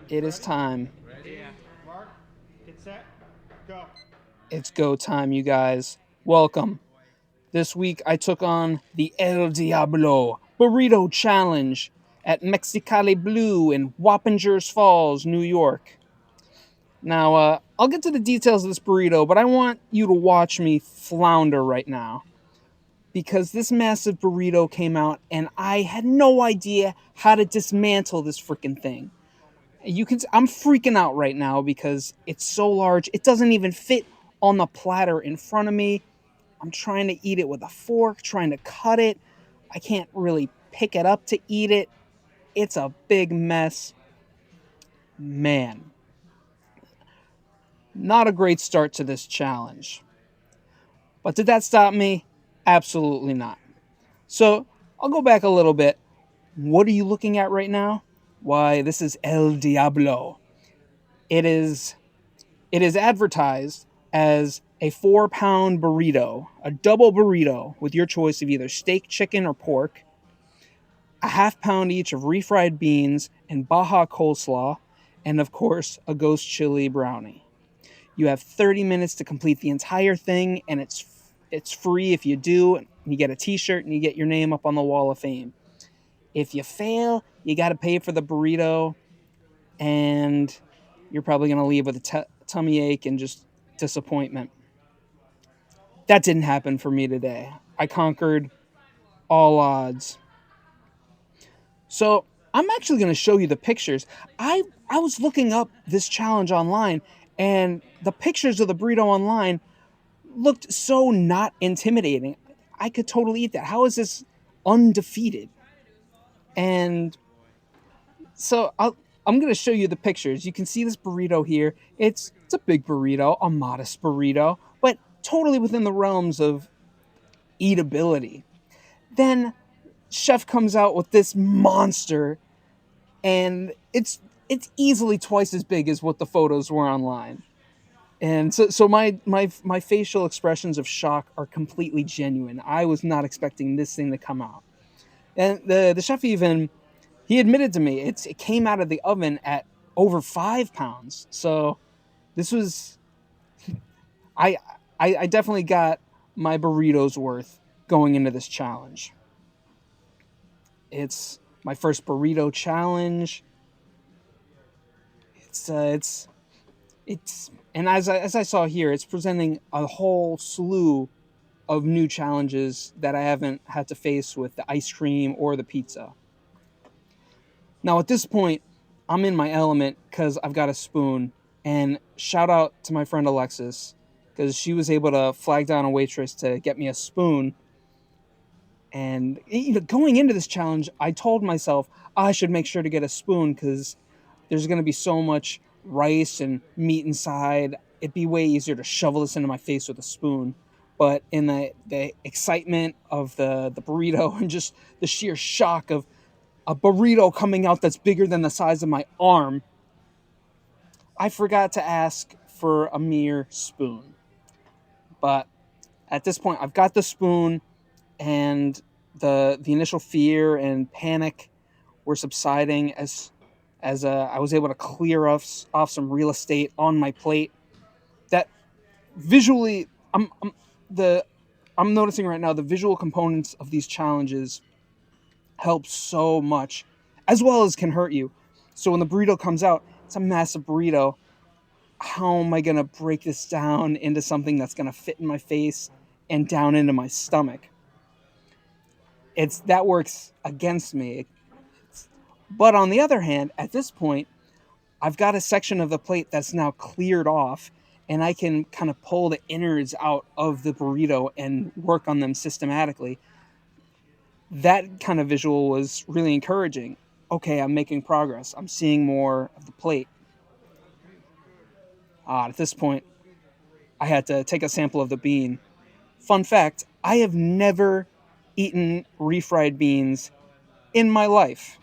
It is time. Ready? Yeah. Mark, get set, go. It's go time, you guys. Welcome. This week I took on the El Diablo Burrito Challenge at Mexicali Blue in Wappingers Falls, New York. Now, I'll get to the details of this burrito, but I want you to watch me flounder right now because this massive burrito came out and I had no idea how to dismantle this freaking thing. I'm freaking out right now because it's so large. It doesn't even fit on the platter in front of me. I'm trying to eat it with a fork, trying to cut it. I can't really pick it up to eat it. It's a big mess. Man, not a great start to this challenge. But did that stop me? Absolutely not. So I'll go back a little bit. What are you looking at right now? Why, this is El Diablo. It is It is advertised as a 4-pound burrito, a double burrito with your choice of either steak, chicken, or pork, a half pound each of refried beans and Baja coleslaw, and of course, a ghost chili brownie. You have 30 minutes to complete the entire thing, and it's free if you do. You get a T-shirt and you get your name up on the wall of fame. If you fail, you got to pay for the burrito, and you're probably going to leave with a tummy ache and just disappointment. That didn't happen for me today. I conquered all odds. So I'm actually going to show you the pictures. I was looking up this challenge online, and the pictures of the burrito online looked so not intimidating. I could totally eat that. How is this undefeated? And so I'm going to show you the pictures. You can see this burrito here. It's a big burrito, a modest burrito, but totally within the realms of eatability. Then chef comes out with this monster, and it's easily twice as big as what the photos were online. And so my facial expressions of shock are completely genuine. I was not expecting this thing to come out. And the chef even he admitted to me it came out of the oven at over 5 pounds. So this was I I definitely got my burritos worth going into this challenge. It's my first burrito challenge. It's and as I saw here, it's presenting a whole slew of new challenges that I haven't had to face with the ice cream or the pizza. Now at this point, I'm in my element because I've got a spoon. And shout out to my friend Alexis because she was able to flag down a waitress to get me a spoon. And going into this challenge, I told myself I should make sure to get a spoon because there's going to be so much rice and meat inside. It'd be way easier to shovel this into my face with a spoon. But in the excitement of the burrito and just the sheer shock of a burrito coming out that's bigger than the size of my arm, I forgot to ask for a mere spoon. But at this point, I've got the spoon, and the initial fear and panic were subsiding as I was able to clear off some real estate on my plate. That visually, the I'm noticing right now the visual components of these challenges help so much, as well as can hurt you. So when the burrito comes out, it's a massive burrito. How am I gonna break this down into something that's gonna fit in my face and down into my stomach? It's that works against me. But on the other hand, at this point, I've got a section of the plate that's now cleared off, and I can kind of pull the innards out of the burrito and work on them systematically. That kind of visual was really encouraging. Okay, I'm making progress. I'm seeing more of the plate. At this point, I had to take a sample of the bean. Fun fact, I have never eaten refried beans in my life.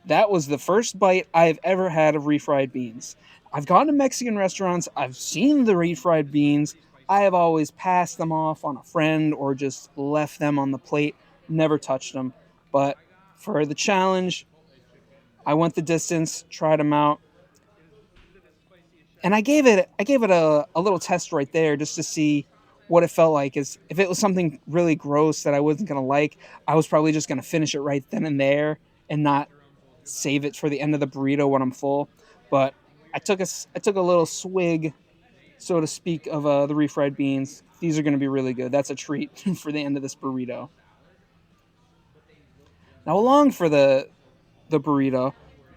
That was the first bite I've ever had of refried beans. I've gone to Mexican restaurants, I've seen the refried beans. I have always passed them off on a friend or just left them on the plate, never touched them. But for the challenge, I went the distance, tried them out, and I gave it a little test right there just to see what it felt like. Is if it was something really gross that I wasn't gonna like, I was probably just gonna finish it right then and there and not save it for the end of the burrito when I'm full. But I took a little swig, so to speak, of the refried beans. These are going to be really good. That's a treat for the end of this burrito. Now, along for the burrito,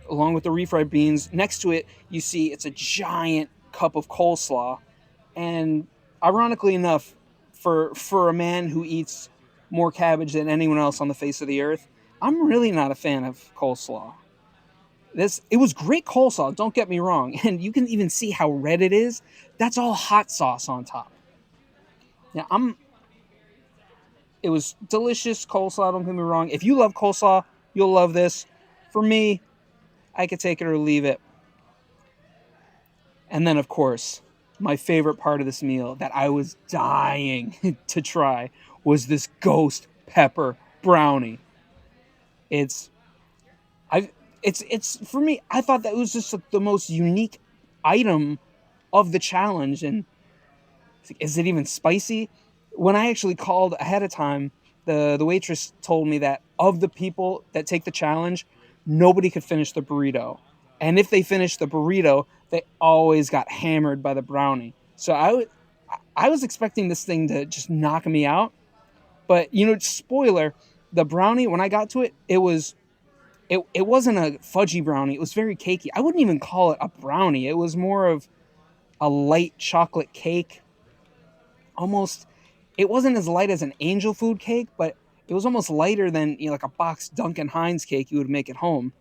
along with the refried beans, next to it you see it's a giant cup of coleslaw. And ironically enough, for a man who eats more cabbage than anyone else on the face of the earth, I'm really not a fan of coleslaw. This it was great coleslaw, don't get me wrong, and you can even see how red it is. That's all hot sauce on top. Yeah, I'm it was delicious coleslaw, don't get me wrong. If you love coleslaw, you'll love this. For me, I could take it or leave it. And then of course, my favorite part of this meal that I was dying to try was this ghost pepper brownie. It's I it's for me, I thought that was just the most unique item of the challenge. And is it even spicy? When I actually called ahead of time, the waitress told me that of the people that take the challenge, nobody could finish the burrito, and if they finished the burrito, they always got hammered by the brownie. So I was expecting this thing to just knock me out, but spoiler, the brownie when I got to it, it wasn't a fudgy brownie. It was very cakey. I wouldn't even call it a brownie. It was more of a light chocolate cake, almost. It wasn't as light as an angel food cake, but it was almost lighter than like a box Duncan Hines cake you would make at home.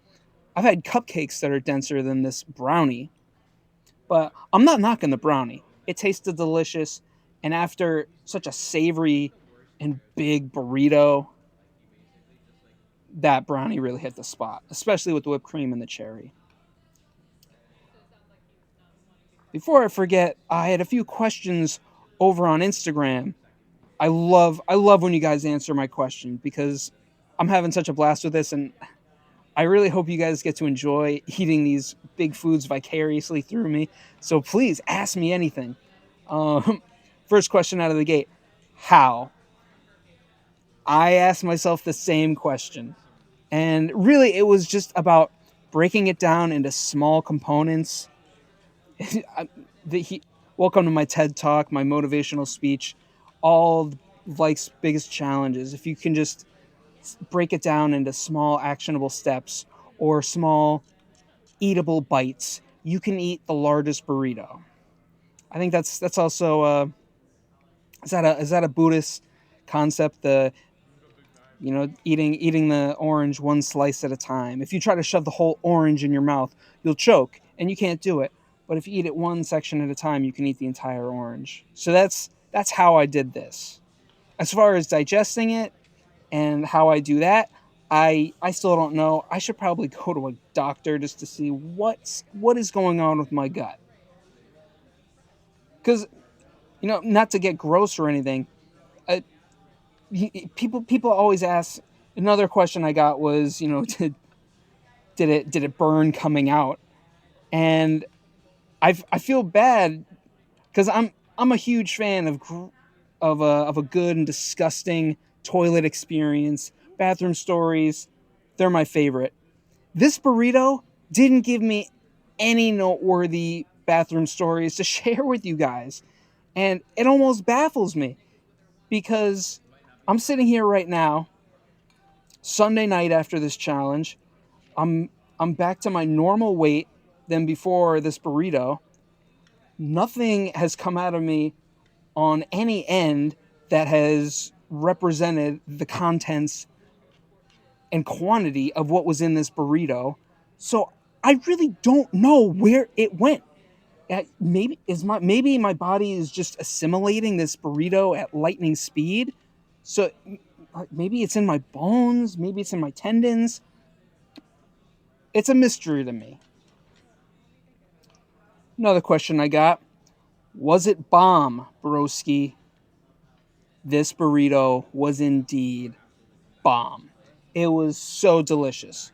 I've had cupcakes that are denser than this brownie, but I'm not knocking the brownie. It tasted delicious, and after such a savory and big burrito, that brownie really hit the spot, especially with the whipped cream and the cherry. Before I forget, I had a few questions over on Instagram. I love when you guys answer my question because I'm having such a blast with this, and I really hope you guys get to enjoy eating these big foods vicariously through me. So please ask me anything. Um, First question out of the gate: how? I asked myself the same question, and really, it was just about breaking it down into small components. the, he, Welcome to my TED talk, my motivational speech. All life's biggest challenges. If you can just break it down into small actionable steps or small eatable bites, you can eat the largest burrito. I think that's also is that a Buddhist concept? The eating the orange one slice at a time. If you try to shove the whole orange in your mouth, you'll choke and you can't do it. But if you eat it one section at a time, you can eat the entire orange. So that's how I did this. As far as digesting it and how I do that, I still don't know. I should probably go to a doctor just to see what is going on with my gut. Cuz not to get gross or anything, uh, people always ask. Another question I got was, did it burn coming out? And I feel bad because I'm a huge fan of a good and disgusting toilet experience. Bathroom stories, they're my favorite. This burrito didn't give me any noteworthy bathroom stories to share with you guys, and it almost baffles me because I'm sitting here right now, Sunday night after this challenge. I'm I'm back to my normal weight than before this burrito. Nothing has come out of me on any end that has represented the contents and quantity of what was in this burrito. So I really don't know where it went. Maybe my body is just assimilating this burrito at lightning speed. So maybe it's in my bones, maybe it's in my tendons. It's a mystery to me. Another question I got: was it bomb, broski? This burrito was indeed bomb. It was so delicious.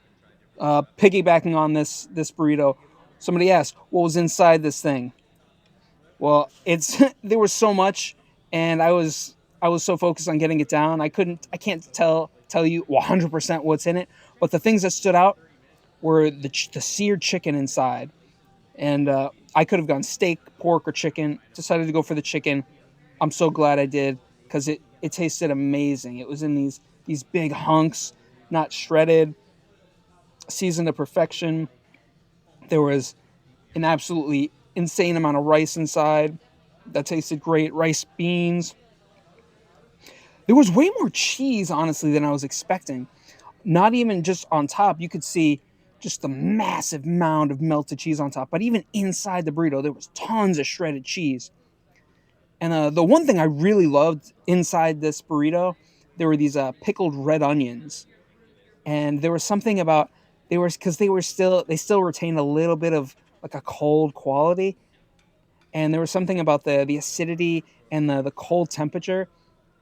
Piggybacking on this burrito, somebody asked what was inside this thing. Well, it's there was so much, and I was so focused on getting it down, I can't tell you 100% what's in it. But the things that stood out were the seared chicken inside, and I could have gone steak, pork, or chicken. Decided to go for the chicken. I'm so glad I did because it tasted amazing. It was in these big hunks, not shredded, seasoned to perfection. There was an absolutely insane amount of rice inside that tasted great. Rice, beans. There was way more cheese, honestly, than I was expecting. Not even just on top. You could see just the massive mound of melted cheese on top. But even inside the burrito, there was tons of shredded cheese. And the one thing I really loved inside this burrito, there were these pickled red onions, and there was something about they were because they still retained a little bit of like a cold quality, and there was something about the acidity and the cold temperature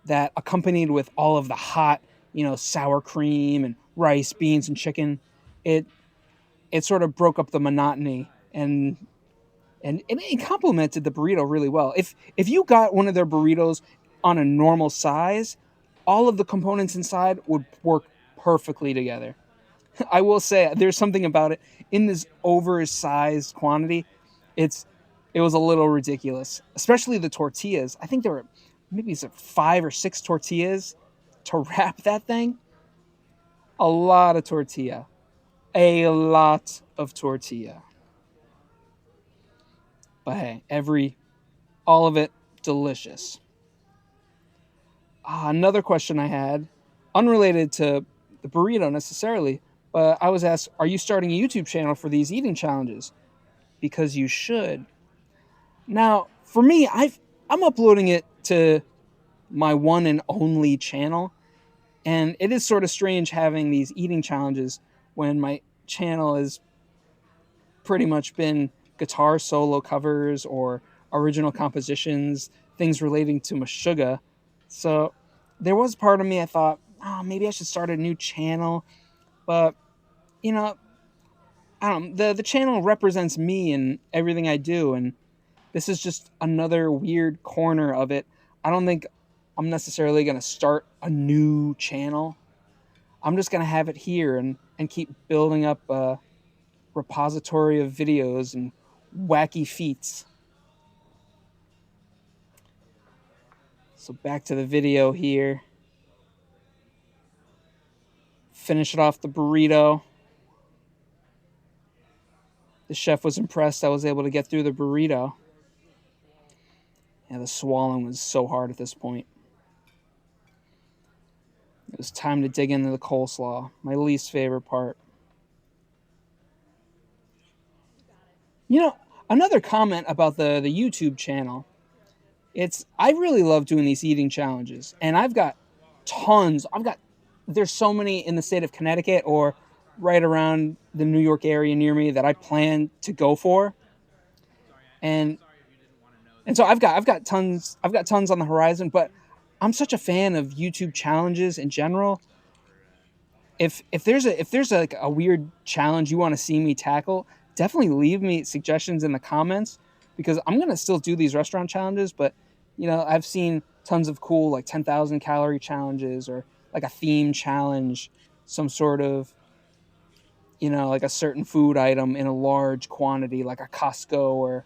that accompanied with all of the hot, sour cream and rice, beans, and chicken. It it sort of broke up the monotony, and it complemented the burrito really well. If you got one of their burritos on a normal size, all of the components inside would work perfectly together. I will say there's something about it in this oversized quantity. It's it was a little ridiculous, especially the tortillas. I think there were maybe 5 or 6 tortillas to wrap that thing. A lot of tortilla, a lot of tortilla. But hey, all of it delicious. Another question I had, unrelated to the burrito necessarily, but I was asked, "Are you starting a YouTube channel for these eating challenges?" Because you should. Now, for me, I'm uploading it to my one and only channel, and it is sort of strange having these eating challenges when my channel has pretty much been guitar solo covers or original compositions, things relating to Meshuggah. So there was part of me I thought, oh, maybe I should start a new channel, but you know, I don't. The channel represents me and everything I do, and this is just another weird corner of it. I don't think I'm necessarily going to start a new channel. I'm just going to have it here and keep building up a repository of videos and wacky feats. So back to the video here. Finish it off the burrito. The chef was impressed I was able to get through the burrito. Yeah, the swallowing was so hard at this point. It was time to dig into the coleslaw, my least favorite part. Another comment about the YouTube channel. I really love doing these eating challenges, and I've got tons. There's so many in the state of Connecticut or right around the New York area near me that I plan to go for, and so I've got tons on the horizon. But I'm such a fan of YouTube challenges in general. If there's like a weird challenge you want to see me tackle, definitely leave me suggestions in the comments because I'm gonna still do these restaurant challenges. But I've seen tons of cool like 10,000 calorie challenges or like a theme challenge, some sort of like a certain food item in a large quantity, like a Costco or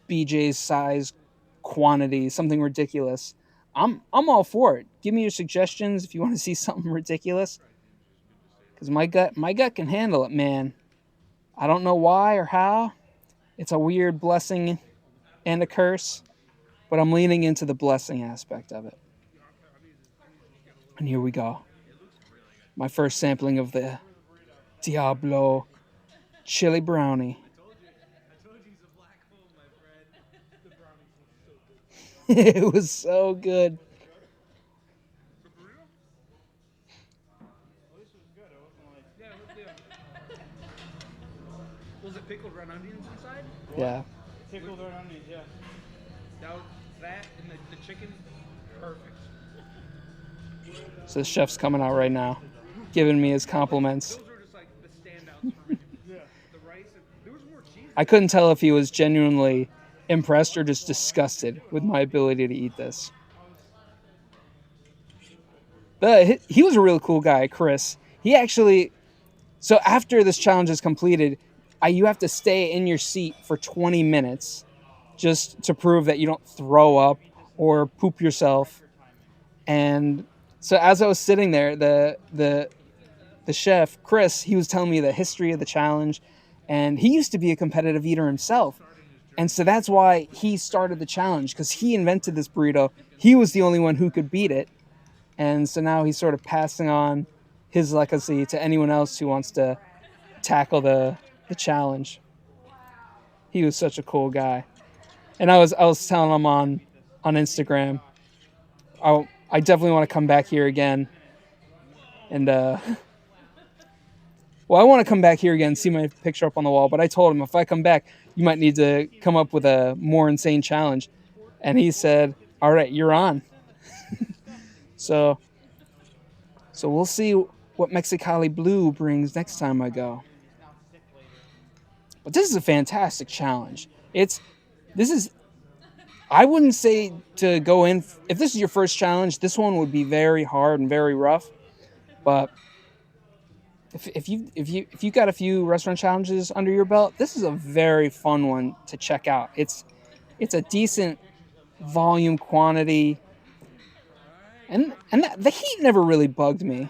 BJ's size quantity, something ridiculous. I'm all for it. Give me your suggestions if you want to see something ridiculous because my gut can handle it, man. I don't know why or how. It's a weird blessing and a curse, but I'm leaning into the blessing aspect of it. And here we go. My first sampling of the Diablo chili brownie. It was so good. Was it pickled red onions inside? Yeah. Pickled red onions, yeah. That and the chicken, perfect. So the chef's coming out right now, giving me his compliments. Those were just like the standouts. I couldn't tell if he was genuinely impressed or just disgusted with my ability to eat this. But he was a really cool guy, Chris. He actually, so after this challenge is completed, you have to stay in your seat for 20 minutes just to prove that you don't throw up or poop yourself. And so as I was sitting there, the chef, Chris, he was telling me the history of the challenge, and he used to be a competitive eater himself. And so that's why he started the challenge, because he invented this burrito. He was the only one who could beat it. And so now he's sort of passing on his legacy to anyone else who wants to tackle the challenge. He was such a cool guy. And I was telling him on Instagram, I definitely want to come back here again. And well, I want to come back here again and see my picture up on the wall, but I told him if I come back, you might need to come up with a more insane challenge. And he said, "All right, you're on." So we'll see what Mexicali Blue brings next time I go. But this is a fantastic challenge. This is I wouldn't say to go in if this is your first challenge. This one would be very hard and very rough. But if you got a few restaurant challenges under your belt, this is a very fun one to check out. It's a decent volume quantity, and the heat never really bugged me.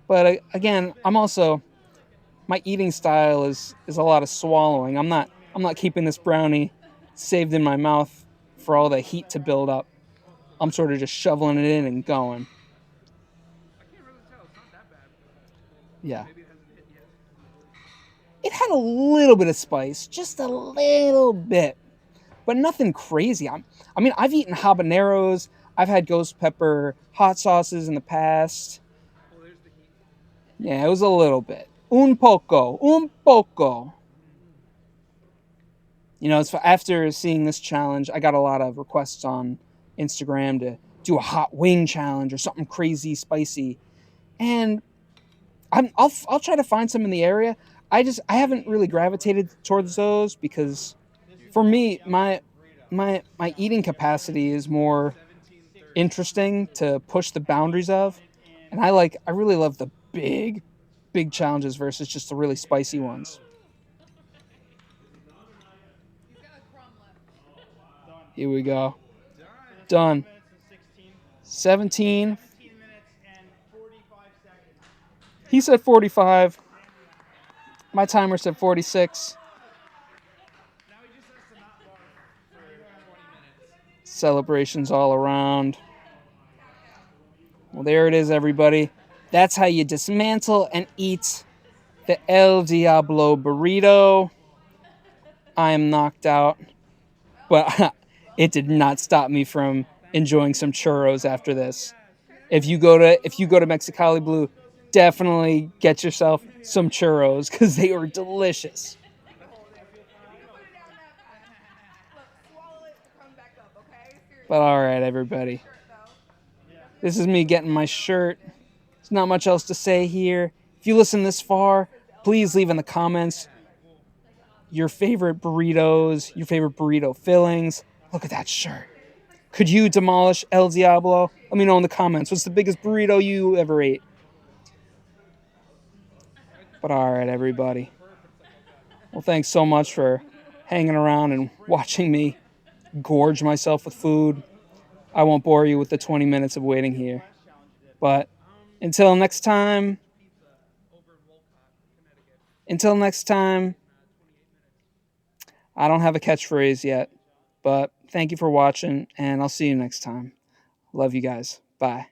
But again, my eating style is a lot of swallowing. I'm not keeping this brownie saved in my mouth for all the heat to build up. I'm sort of just shoveling it in and going. Yeah. It had a little bit of spice, just a little bit, but nothing crazy. I mean, I've eaten habaneros. I've had ghost pepper hot sauces in the past. Yeah, it was a little bit. Un poco, un poco. It's after seeing this challenge, I got a lot of requests on Instagram to do a hot wing challenge or something crazy spicy, and I'll try to find some in the area. I haven't really gravitated towards those because for me my eating capacity is more interesting to push the boundaries of, and I really love the big challenges versus just the really spicy ones. Here we go. Done. 17. 17 minutes and 45 seconds. He said 45. My timer said 46. Now he just has to not barf for 20 minutes. Celebrations all around. Well, there it is, everybody. That's how you dismantle and eat the El Diablo Burrito. I am knocked out, but it did not stop me from enjoying some churros after this. If you go to Mexicali Blue, definitely get yourself some churros because they are delicious. But all right, everybody. This is me getting my shirt. There's not much else to say here. If you listen this far, please leave in the comments your favorite burritos, your favorite burrito fillings. Look at that shirt. Could you demolish El Diablo? Let me know in the comments. What's the biggest burrito you ever ate? But all right, everybody. Well, thanks so much for hanging around and watching me gorge myself with food. I won't bore you with the 20 minutes of waiting here. But until next time, until next time, I don't have a catchphrase yet, but thank you for watching, and I'll see you next time. Love you guys. Bye.